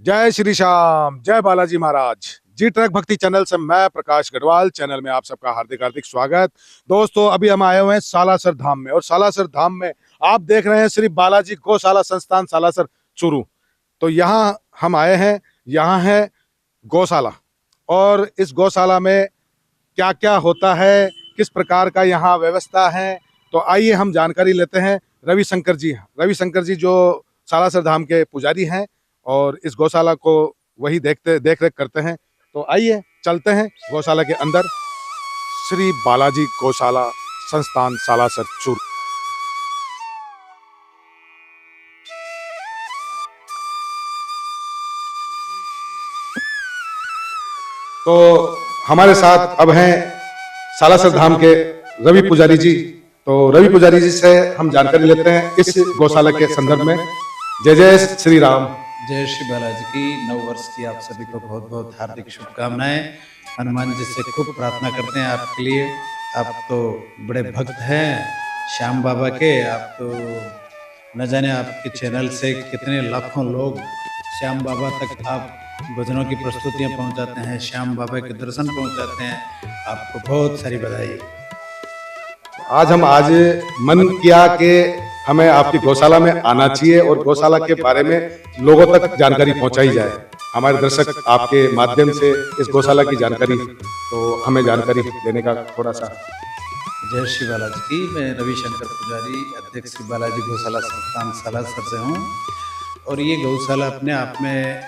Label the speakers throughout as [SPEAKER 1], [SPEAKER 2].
[SPEAKER 1] जय श्री श्याम, जय बालाजी महाराज। जी ट्रक भक्ति चैनल से मैं प्रकाश गढ़वाल चैनल में आप सबका हार्दिक हार्दिक स्वागत। दोस्तों, अभी हम आए हुए हैं सालासर धाम में, और सालासर धाम में आप देख रहे हैं श्री बालाजी गौशाला संस्थान सालासर चूरू। तो यहाँ हम आए हैं, यहाँ है गौशाला, और इस गौशाला में क्या क्या होता है, किस प्रकार का यहाँ व्यवस्था है, तो आइए हम जानकारी लेते हैं। रविशंकर जी जो सालासर धाम के पुजारी हैं और इस गौशाला को वही देख रेख करते हैं। तो आइए चलते हैं गौशाला के अंदर। श्री बालाजी गौशाला संस्थान सालासर चूरू। तो हमारे साथ अब हैं सालासर धाम के रवि पुजारी जी। तो रवि पुजारी जी से हम जानकारी लेते हैं इस गौशाला के संदर्भ में। जय जय श्री राम।
[SPEAKER 2] जय श्री बालाजी की नववर्ष की आप सभी को बहुत बहुत हार्दिक शुभकामनाएं। हनुमान जी से खूब प्रार्थना करते हैं आपके लिए। आप तो बड़े भक्त हैं श्याम बाबा के। आप तो न जाने आपके चैनल से कितने लाखों लोग श्याम बाबा तक आप भजनों की प्रस्तुतियां पहुंचाते हैं, श्याम बाबा के दर्शन पहुंचाते हैं। आपको बहुत सारी बधाई।
[SPEAKER 1] आज मन किया कि हमें आपकी गौशाला में आना चाहिए और गौशाला के बारे में लोगों तक जानकारी पहुंचाई जाए। हमारे दर्शक आपके माध्यम से इस गौशाला की जानकारी, तो हमें जानकारी देने का थोड़ा सा।
[SPEAKER 2] जय श्री बालाजी की। मैं रविशंकर पुजारी, अध्यक्ष श्री बालाजी गौशाला संस्थान सालासर से हूँ। और ये गौशाला अपने आप में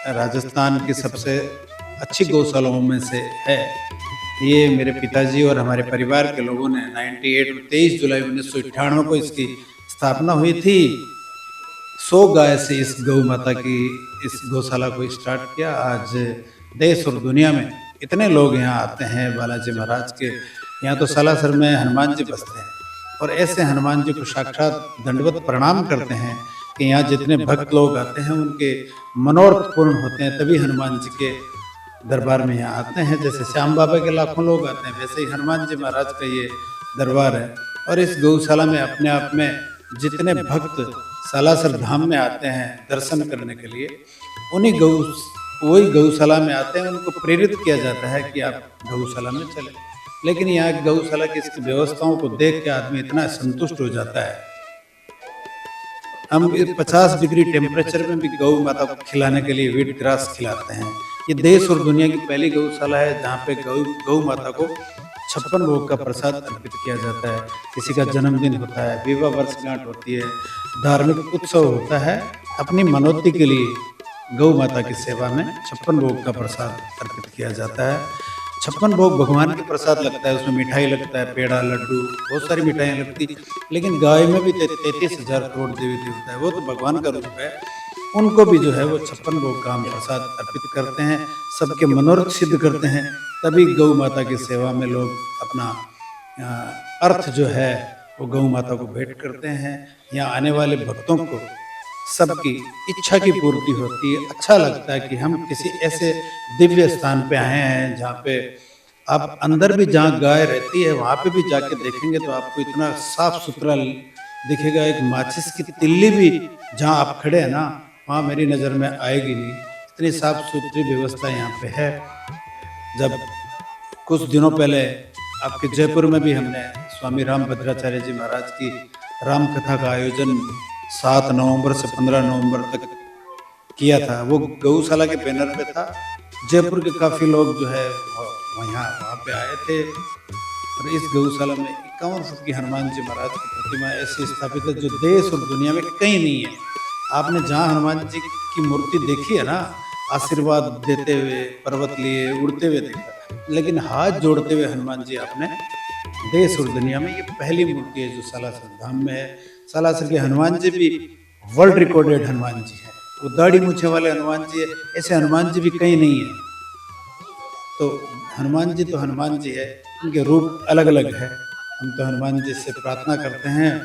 [SPEAKER 2] राजस्थान की सबसे अच्छी गौशालाओं में से है। ये मेरे पिताजी और हमारे परिवार के लोगों ने 23 जुलाई 1998 को इसकी स्थापना हुई थी। 100 गाय से इस गौ माता की इस गौशाला को स्टार्ट किया। आज देश और दुनिया में इतने लोग यहाँ आते हैं बालाजी महाराज के। यहाँ तो सालासर में हनुमान जी बसते हैं, और ऐसे हनुमान जी को साक्षात दंडवत प्रणाम करते हैं कि यहाँ जितने भक्त लोग आते हैं उनके मनोरथ पूर्ण होते हैं, तभी हनुमान जी के दरबार में यहाँ आते हैं। जैसे श्याम बाबा के लाखों लोग आते हैं, वैसे ही हनुमान जी महाराज का ये दरबार है। और इस गौशाला में अपने आप में जितने भक्त सालासर धाम में आते हैं दर्शन करने के लिए, वही गौशाला में आते हैं। उनको प्रेरित किया जाता है कि आप गौशाला में चले। लेकिन यहाँ गौशाला की इसकी व्यवस्थाओं को देख के आदमी इतना संतुष्ट हो जाता है। हम 50 डिग्री टेम्परेचर में भी गौ माता को खिलाने के लिए व्हीट ग्रास खिलाते हैं। ये देश और दुनिया की पहली गौशाला है जहाँ पे गौ माता को 56 भोग का प्रसाद अर्पित किया जाता है। किसी का जन्मदिन होता है, विवाह वर्षगांठ होती है, धार्मिक उत्सव होता है, अपनी मनोती के लिए गौ माता की सेवा में 56 भोग का प्रसाद अर्पित किया जाता है। 56 भोग भगवान के प्रसाद लगता है, उसमें मिठाई लगता है, पेड़ा, लड्डू, बहुत सारी मिठाइयाँ लगती। लेकिन गाय में भी 33,000 करोड़ देवी देवता है, वो तो भगवान का रूप है। उनको भी जो है वो 56 भोग का हम प्रसाद अर्पित करते हैं, सबके मनोरथ सिद्ध करते हैं। तभी गौ माता की सेवा में लोग अपना अर्थ जो है वो गौ माता को भेंट करते हैं। यहाँ आने वाले भक्तों को सबकी इच्छा की पूर्ति होती है। अच्छा लगता है कि हम किसी ऐसे दिव्य स्थान पे आए हैं जहाँ पे आप अंदर भी, जहाँ गाय रहती है वहाँ पे भी जाके देखेंगे तो आपको इतना साफ सुथरा दिखेगा। एक माचिस की तिल्ली भी जहाँ आप खड़े हैं ना, वहाँ मेरी नज़र में आएगी नहीं। इतनी साफ सुथरी व्यवस्था यहाँ पे है। जब कुछ दिनों पहले आपके जयपुर में भी हमने स्वामी रामभद्राचार्य जी महाराज की राम कथा का आयोजन 7 नवंबर से 15 नवंबर तक किया था। वो गौशाला के बैनर पे था। जयपुर के काफ़ी लोग जो है वहाँ पे आए थे। और इस गौशाला में 51 फुट की हनुमान जी महाराज की प्रतिमा ऐसी स्थापित है जो देश और दुनिया में कहीं नहीं है। आपने जहाँ हनुमान जी की मूर्ति देखी है ना, आशीर्वाद देते हुए, पर्वत लिए उड़ते हुए देखा, लेकिन हाथ जोड़ते हुए हनुमान जी आपने देश और दुनिया में ये पहली मूर्ति है जो सालासर धाम में है। सालासर के हनुमान जी भी वर्ल्ड रिकॉर्डेड हनुमान जी है। वो दाढ़ी मूछे वाले हनुमान जी है, ऐसे हनुमान जी भी कहीं नहीं है। तो हनुमान जी तो हनुमान जी है, उनके रूप अलग अलग है। हम तो हनुमान जी से प्रार्थना करते हैं,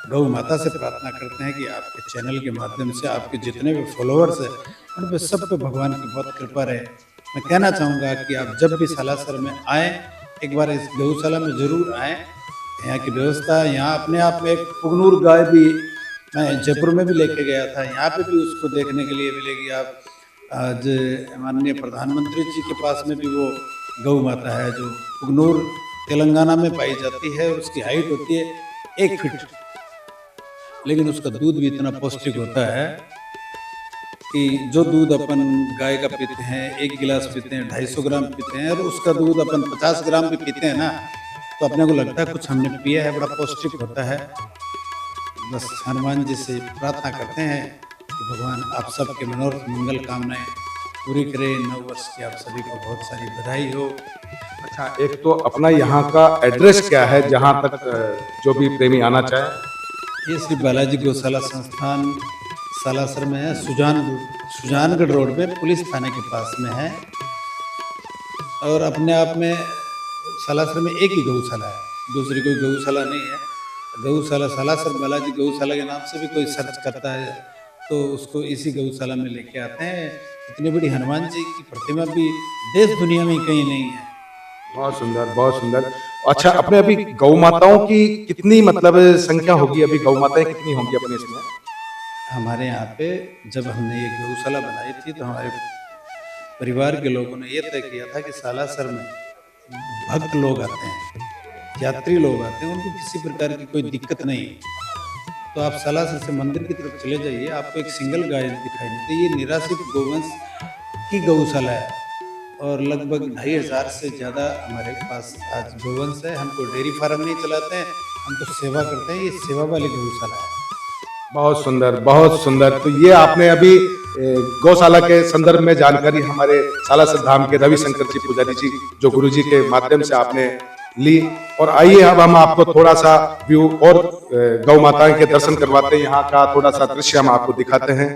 [SPEAKER 2] गौ माता से प्रार्थना करते हैं कि आपके चैनल के माध्यम से आपके जितने भी फॉलोअर्स हैं उन पर सब पे भगवान की बहुत कृपा रहे। मैं कहना चाहूँगा कि आप जब भी सालासर में आएँ, एक बार इस गौशाला में ज़रूर आएँ। यहाँ की व्यवस्था, यहाँ अपने आप में एक पुगनूर गाय भी मैं जयपुर में भी लेके गया था, यहाँ पे भी उसको देखने के लिए मिलेगी। आप आज माननीय प्रधानमंत्री जी के पास में भी वो गौ माता है जो पुगनूर तेलंगाना में पाई जाती है, और उसकी हाइट होती है 1 फीट, लेकिन उसका दूध भी इतना पौष्टिक होता है कि जो दूध अपन गाय का पीते हैं, 1 गिलास पीते हैं, 250 ग्राम पीते हैं, और उसका दूध अपन 50 ग्राम भी पीते हैं ना, तो अपने को लगता है कुछ हमने पिया है, बड़ा पौष्टिक होता है। बस हनुमान जी से प्रार्थना करते हैं कि भगवान आप सबके मनोरथ मंगल कामनाएं पूरी करें। 9 वर्ष की आप सभी को बहुत सारी बधाई हो।
[SPEAKER 1] अच्छा, एक तो अपना यहाँ का एड्रेस क्या है जहाँ तक जो भी प्रेमी आना चाहे?
[SPEAKER 2] ये श्री बालाजी गौशाला संस्थान सालासर में है, सुजानगढ़ रोड में पुलिस थाने के पास में है। और अपने आप में सालासर में एक ही गौशाला है, दूसरी कोई गौशाला नहीं है। गौशाला सालासर बालाजी गौशाला के नाम से भी कोई सर्च करता है तो उसको इसी गौशाला में लेके आते हैं। इतनी बड़ी हनुमान जी की प्रतिमा भी देश दुनिया में कहीं नहीं है।
[SPEAKER 1] बहुत सुंदर, बहुत सुंदर। अच्छा, अपने अभी गौ माताओं की कितनी मतलब संख्या होगी? अभी गौ माताएं कितनी होंगी अपने इसमें?
[SPEAKER 2] हमारे यहाँ पे जब हमने ये गौशाला बनाई थी तो हमारे परिवार के लोगों ने ये तय किया था कि सालासर में भक्त लोग आते हैं, यात्री लोग आते हैं, उनको किसी प्रकार की कोई दिक्कत नहीं है, तो आप सालासर से मंदिर की तरफ चले जाइए, आपको एक सिंगल गाय दिखाई देती है। ये निराश्रित गोवंश की गौशाला है और लगभग 2500 से ज़्यादा हमारे पास आज गोवंश है। हमको डेयरी फार्म नहीं चलाते हैं, हम तो सेवा करते हैं। ये सेवा वाली गौशाला है।
[SPEAKER 1] बहुत सुंदर, बहुत सुंदर। तो ये आपने अभी गौशाला के संदर्भ में जानकारी हमारे सालासर धाम के रविशंकर जी पुजारी जी जो गुरु जी के माध्यम से आपने ली। और आइए अब हम आपको थोड़ा सा व्यू और गौ माताओं के दर्शन करवाते हैं, यहाँ का थोड़ा सा दृश्य हम आपको दिखाते हैं।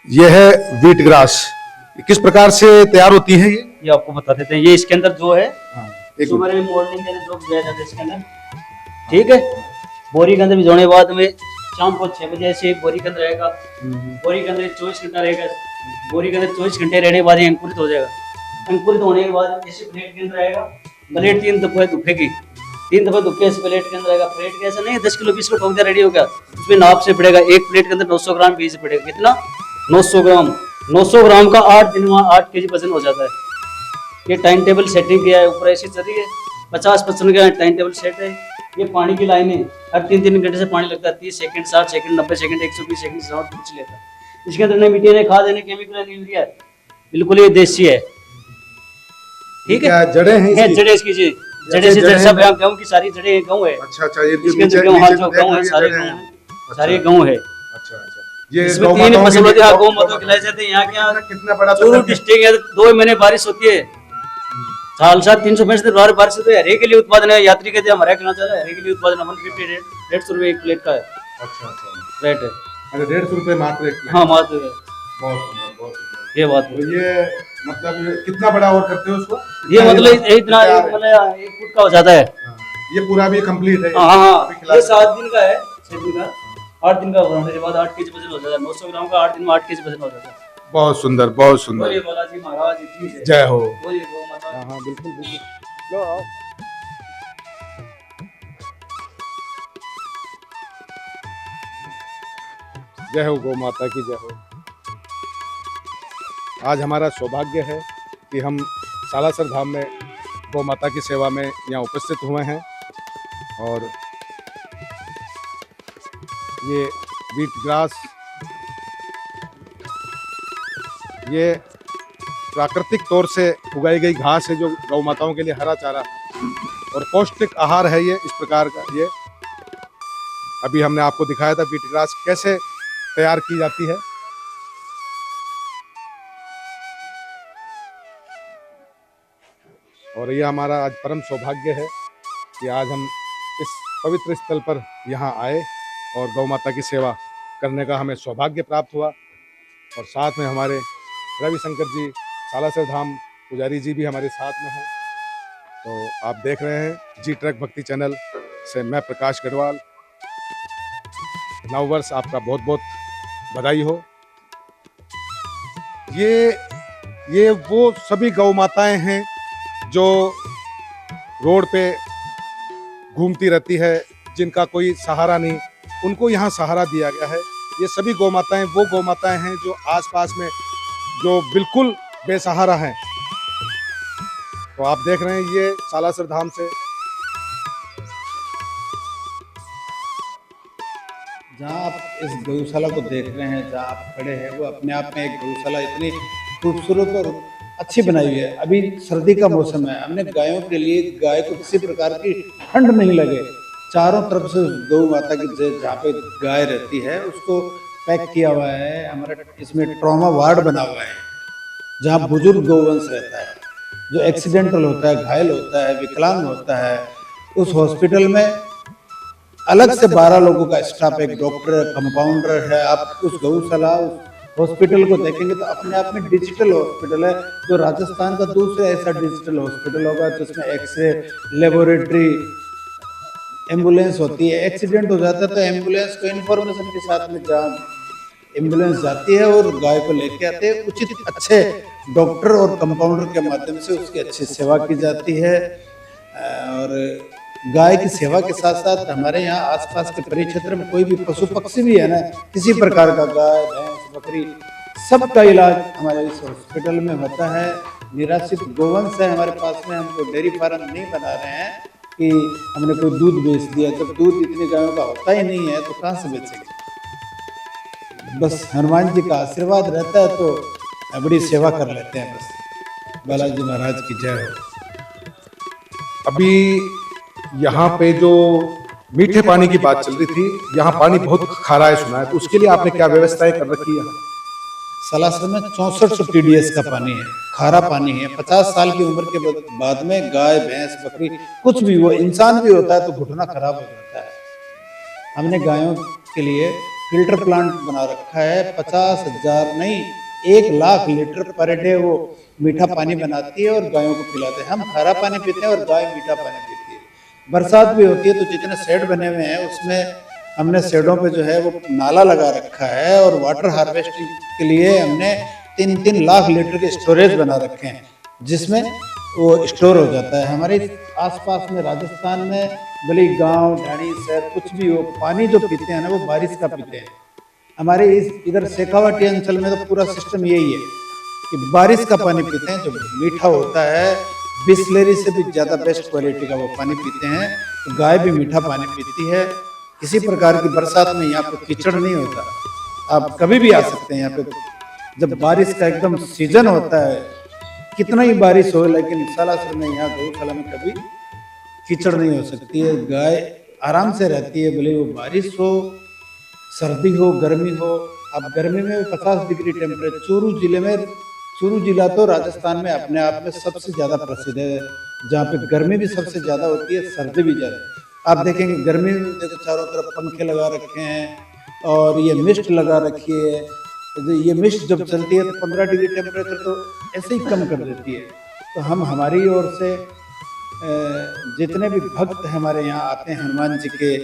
[SPEAKER 1] यह है व्हीट ग्रास, किस प्रकार से तैयार होती है
[SPEAKER 3] ये आपको बता देते हैं। ये इसके अंदर जो है
[SPEAKER 1] एक
[SPEAKER 3] सुबह में मॉर्निंग के जो दिया जाता है इसके अंदर, ठीक है। बोरी के अंदर भिजोने के बाद में शाम को 6 बजे से एक बोरी के अंदर रहेगा। बोरी के अंदर 24 घंटा रहेगा। बोरी के अंदर 24 घंटे रहने के बाद ये अंकुरित हो जाएगा। अंकुरित होने के बाद ऐसे प्लेट के अंदर आएगा। प्लेट 3 दफे दुखेगी, 3 दफे दुखे ऐसे प्लेट के अंदर आएगा। प्लेट के ऐसा नहीं है 10 किलो बीस को ठोक दिया रेडी हो गया। उसमें नाप से पड़ेगा, एक प्लेट के अंदर 900 ग्राम बीज पड़ेगा। कितना? 900 ग्राम। 900 ग्राम का 8 दिन में 8 kg वजन हो जाता है। ये टाइम टेबल सेटिंग किया है, ऊपर ऐसी चल रही है 50-55 का टाइम टेबल सेट है। ये पानी की लाइन है, हर 3-3 घंटे से पानी लगता है। 30 सेकंड, 60 सेकंड, 90 सेकंड, 120 सेकंड से कुछ लेता है। इसके अंदर नहीं मिट्टी, नहीं खाद, नहीं केमिकल, नहीं यूरिया, बिल्कुल ये देसी है, ठीक है।
[SPEAKER 1] जड़ें हैं
[SPEAKER 3] जड़ें इसकी जी, जड़ें से जड़ सब गेहूं की सारी जड़ें गेहूं है।
[SPEAKER 1] अच्छा अच्छा, ये
[SPEAKER 3] इसके अंदर गेहूं, हाँ जो गेहूं है सारे गेहूं है, सारे गेहूं है।
[SPEAKER 1] अच्छा अच्छा, ये
[SPEAKER 3] इसमें
[SPEAKER 1] गौ
[SPEAKER 3] 3
[SPEAKER 1] माताओं के
[SPEAKER 3] फसल होती
[SPEAKER 1] लिए
[SPEAKER 3] है। गौ माता खिलाई जाते हैं। यहाँ क्या
[SPEAKER 1] कितना बड़ा
[SPEAKER 3] चूरू डिस्ट्रिक्ट है, 2 महीने बारिश होती है, साल साल 365 दिन बारिश होती है। हरे के लिए उत्पादन है, यात्री कहते हैं हमारे खिलाना चाहता है। हरे के लिए उत्पादन 150 रेट, 150 रुपये एक प्लेट का है
[SPEAKER 1] अच्छा अच्छा,
[SPEAKER 3] रेट है।
[SPEAKER 1] अरे 150 रुपये मात्र एक प्लेट।
[SPEAKER 3] हाँ मात्र है।
[SPEAKER 1] बहुत सुंदर बहुत सुंदर।
[SPEAKER 3] ये बात
[SPEAKER 1] तो ये मतलब ये कितना बड़ा और करते हो उसको?
[SPEAKER 3] ये मतलब इतना
[SPEAKER 1] कितना तैयार है?
[SPEAKER 3] मतलब 1 फुट का हो जाता है।
[SPEAKER 1] हाँ, ये पूरा भी कंप्लीट है?
[SPEAKER 3] हाँ हाँ
[SPEAKER 1] अभी खिला
[SPEAKER 3] ये
[SPEAKER 1] सकते
[SPEAKER 3] 7 दिन का है, 6 दिन का, 8 दिन का होने के बाद 8 केजी वजन हो जाता है। 900 ग्राम का 8 दिन में 8 केजी वजन हो जाता है।
[SPEAKER 1] हैं। बहुत सुंदर बहुत सुंदर।
[SPEAKER 3] बोलिए बालाजी महाराज की जय।
[SPEAKER 1] जय हो।
[SPEAKER 3] बोलिए गौ माता।
[SPEAKER 1] हाँ हाँ बिल्कुल बिल्कुल। लो आओ। जय हो गौ माता की जय हो। आज हमारा सौभाग्य है कि हम सालासर धाम में गौ माता की सेवा में यहाँ उपस्थित हुए हैं और ये व्हीट ग्रास, ये प्राकृतिक तौर से उगाई गई घास है जो गौ माताओं के लिए हरा चारा और पौष्टिक आहार है। ये इस प्रकार का ये अभी हमने आपको दिखाया था व्हीट ग्रास कैसे तैयार की जाती है। और ये हमारा आज परम सौभाग्य है कि आज हम इस पवित्र स्थल पर यहाँ आए और गौ माता की सेवा करने का हमें सौभाग्य प्राप्त हुआ। और साथ में हमारे रविशंकर जी सालासर धाम पुजारी जी भी हमारे साथ में हैं। तो आप देख रहे हैं जी ट्रक भक्ति चैनल से मैं प्रकाश गढ़वाल। नववर्ष आपका बहुत बहुत बधाई हो। ये वो सभी गौ माताएं हैं जो रोड पे घूमती रहती है, जिनका कोई सहारा नहीं, उनको यहाँ सहारा दिया गया है। ये सभी गौ माताएं वो गौ माताएं हैं जो आसपास में जो बिल्कुल बेसहारा हैं। तो आप देख रहे हैं ये सालासर धाम से
[SPEAKER 2] जहाँ आप इस गौशाला को देख रहे हैं, जहाँ आप खड़े हैं, वो अपने आप में एक गौशाला इतनी खूबसूरत और अच्छी बनाई हुई है। अभी सर्दी का मौसम है, हमने गायों के लिए गाय को किसी प्रकार की ठंड नहीं लगे, चारों तरफ से गौ माता की जहाँ पे गाय रहती है उसको पैक किया हुआ है। हमारा इसमें ट्रॉमा वार्ड बना हुआ है जहाँ बुजुर्ग गौवंश रहता है, जो एक्सीडेंटल होता है, घायल होता है, विकलांग होता है। उस हॉस्पिटल में अलग से 12 लोगों का स्टाफ, एक डॉक्टर, कंपाउंडर है। आप उस गौशाला उस हॉस्पिटल को देखेंगे तो अपने आप में डिजिटल हॉस्पिटल है, जो राजस्थान का दूसरा ऐसा डिजिटल हॉस्पिटल होगा जिसमें एक्सरे, लेबोरेटरी, एम्बुलेंस होती है। एक्सीडेंट हो जाता है तो एम्बुलेंस को इन्फॉर्मेशन के साथ में जहाँ एम्बुलेंस जाती है और गाय को लेके आते हैं, उचित अच्छे डॉक्टर और कंपाउंडर के माध्यम से उसकी अच्छी सेवा की जाती है। और गाय की सेवा के साथ साथ हमारे यहाँ आसपास के परिक्षेत्र में कोई भी पशु पक्षी भी है ना, किसी प्रकार का गाय भैंस बकरी सबका इलाज हमारे इस हॉस्पिटल में होता है। निराश्रित गोवंश है हमारे पास में, हम कोई डेयरी फार्म नहीं बना रहे हैं कि हमने कोई दूध बेच दिया। जब दूध इतनी गायों का होता ही नहीं है तो कहाँ से बेचेंगे। बस हनुमान जी का आशीर्वाद रहता है तो बड़ी सेवा कर लेते हैं। बस बालाजी महाराज की जय हो।
[SPEAKER 1] अभी यहाँ पे जो मीठे पानी की बात चल रही थी, यहाँ पानी बहुत खारा है सुना है, तो उसके लिए आपने क्या व्यवस्थाएं कर रखी है?
[SPEAKER 2] सालासर में 6400 TDS का पानी है, खारा पानी है। 50 साल की उम्र के बाद में गाय भैंस बकरी कुछ भी वो इंसान भी होता है तो घुटना खराब हो जाता है। हमने गायों के लिए फिल्टर प्लांट बना रखा है। 50,000 नहीं 1 लाख लीटर पर डे वो मीठा पानी बनाती है और गायों को पिलाते हैं। हम खारा पानी पीते हैं और गाय मीठा पानी पीती है। बरसात भी होती है तो जितने शेड बने हुए हैं उसमें हमने शेडों पे जो है वो नाला लगा रखा है और वाटर हार्वेस्टिंग के लिए हमने 3-3 लाख लीटर के स्टोरेज बना रखे हैं जिसमें वो स्टोर हो जाता है। हमारे आसपास में राजस्थान में भले गांव ढाणी शहर कुछ भी हो, पानी जो पीते हैं ना वो बारिश का पीते हैं। हमारे इस इधर शेखावाटी अंचल में तो पूरा सिस्टम यही है कि बारिश का पानी पीते हैं जो मीठा होता है। बिस्लेरी से भी ज़्यादा बेस्ट क्वालिटी का वो पानी पीते हैं। तो गाय भी मीठा पानी पीती है। किसी प्रकार की बरसात में यहाँ पे कीचड़ नहीं होता। आप कभी भी आ सकते हैं यहाँ पे जब बारिश का एकदम सीजन होता है, कितना ही बारिश हो, लेकिन सालासर में यहाँ गौशाला में कभी कीचड़ नहीं हो सकती है। गाय आराम से रहती है, भले वो बारिश हो, सर्दी हो, गर्मी हो। अब गर्मी में 50 डिग्री टेम्परेचर, चूरू जिले में चूरू जिला तो राजस्थान में अपने आप में सबसे ज़्यादा प्रसिद्ध है, जहाँ पे गर्मी भी सबसे ज़्यादा होती है, सर्दी भी ज़्यादा। आप देखेंगे गर्मी में देखो चारों तरफ पंखे लगा रखे हैं और ये मिस्ट लगा रखी है। ये मिस्ट जब चलती है तो 15 डिग्री टेम्परेचर तो ऐसे ही कम कर देती है। तो हम हमारी ओर से जितने भी भक्त हमारे यहाँ आते हैं हनुमान जी के,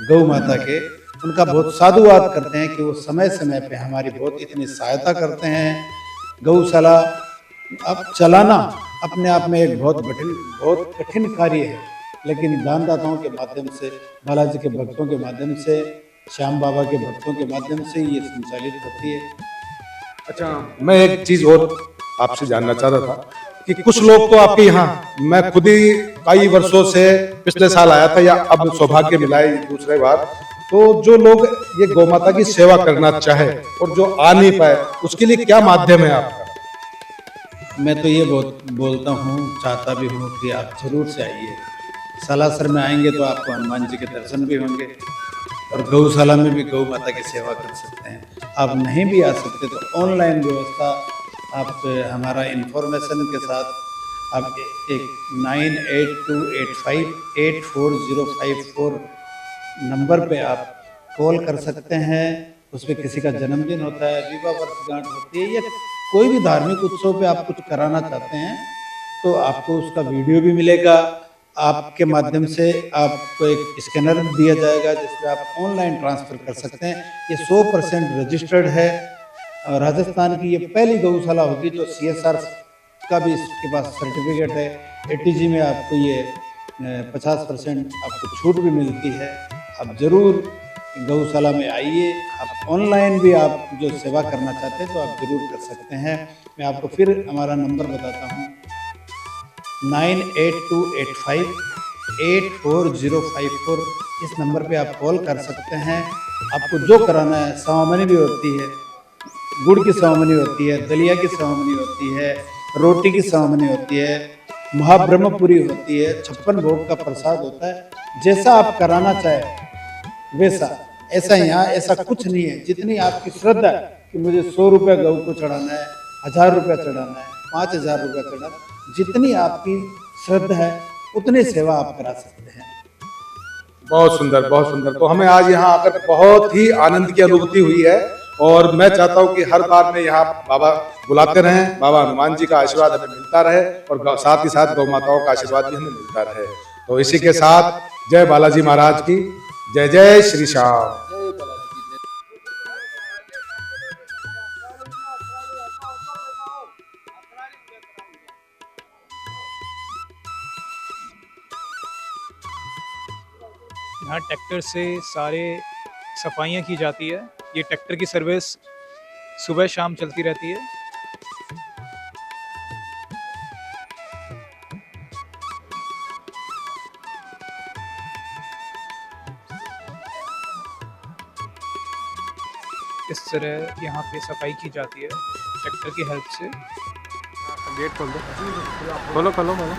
[SPEAKER 2] गौ माता के, उनका बहुत साधुवाद करते हैं कि वो समय समय पे हमारी बहुत इतनी सहायता करते हैं। गौशाला अब चलाना अपने आप में एक बहुत कठिन कार्य है, लेकिन दानदाताओं के माध्यम से, बालाजी के भक्तों के माध्यम से, श्याम बाबा के भक्तों के माध्यम से ये संचालित होती है।
[SPEAKER 1] अच्छा, मैं एक चीज और आपसे जानना चाह रहा था कि कुछ लोग तो आपके यहाँ, मैं खुद ही कई वर्षों से पिछले साल आया था या अब सौभाग्य मिला है दूसरे बार, तो जो लोग ये गौ माता की सेवा करना चाहे और जो आ नहीं पाए, उसके लिए क्या माध्यम है आपका?
[SPEAKER 2] मैं तो ये बहुत बोलता हूँ, चाहता भी हूँ कि आप जरूर से आइए। सालासर में आएंगे तो आपको हनुमान जी के दर्शन भी होंगे और गौशाला में भी गौ माता की सेवा कर सकते हैं। आप नहीं भी आ सकते तो ऑनलाइन व्यवस्था आप हमारा इंफॉर्मेशन के साथ आप एक 9828584054 नंबर पे आप कॉल कर सकते हैं। उस पर किसी का जन्मदिन होता है, विवाह वर्षगांठ होती है या कोई भी धार्मिक उत्सव पे आप कुछ कराना चाहते हैं तो आपको उसका वीडियो भी मिलेगा। आपके माध्यम से आपको एक स्कैनर दिया जाएगा जिसमें आप ऑनलाइन ट्रांसफ़र कर सकते हैं। ये 100% रजिस्टर्ड है। राजस्थान की ये पहली गौशाला होगी जो CSR का भी इसके पास सर्टिफिकेट है। ATG में आपको ये 50% आपको छूट भी मिलती है। आप ज़रूर गौशाला में आइए। आप ऑनलाइन भी आप जो सेवा करना चाहते हैं तो आप ज़रूर कर सकते हैं। मैं आपको फिर हमारा नंबर बताता हूँ, 9828584054। इस नंबर पे आप कॉल कर सकते हैं। आपको जो कराना है, सेवामनी भी होती है, गुड़ की सेवामनी होती है, दलिया की सेवामनी होती है, रोटी की सेवामनी होती है, महाब्रह्मपुरी होती है, 56 भोग का प्रसाद होता है। जैसा आप कराना चाहे वैसा, ऐसा यहाँ ऐसा कुछ नहीं है। जितनी आपकी श्रद्धा है कि मुझे 100 रुपये गऊ को चढ़ाना है, 1000 रुपया चढ़ाना है, 5000 रुपया चढ़ाना, जितनी आपकी श्रद्धा है उतनी सेवा आप करा सकते हैं।
[SPEAKER 1] बहुत सुंदर, बहुत सुंदर। तो हमें आज यहाँ आकर बहुत ही आनंद की अनुभूति हुई है और मैं चाहता हूँ कि हर बार में यहाँ बाबा बुलाते रहें, बाबा हनुमान जी का आशीर्वाद हमें मिलता रहे और साथ ही साथ गौ माताओं का आशीर्वाद भी हमें मिलता रहे। तो इसी के साथ जय बालाजी महाराज की जय। जय श्री श्याम।
[SPEAKER 4] यहाँ ट्रैक्टर से सारे सफाइयाँ की जाती है। ये ट्रैक्टर की सर्विस सुबह शाम चलती रहती है। इस तरह यहाँ पे सफाई की जाती है ट्रैक्टर की हेल्प से।
[SPEAKER 1] गेट खोल दो, खोलो खोलो खोलो।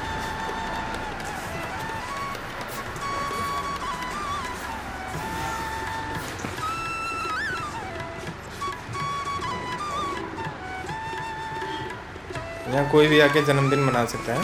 [SPEAKER 5] यहाँ कोई भी आके जन्मदिन मना सकता है।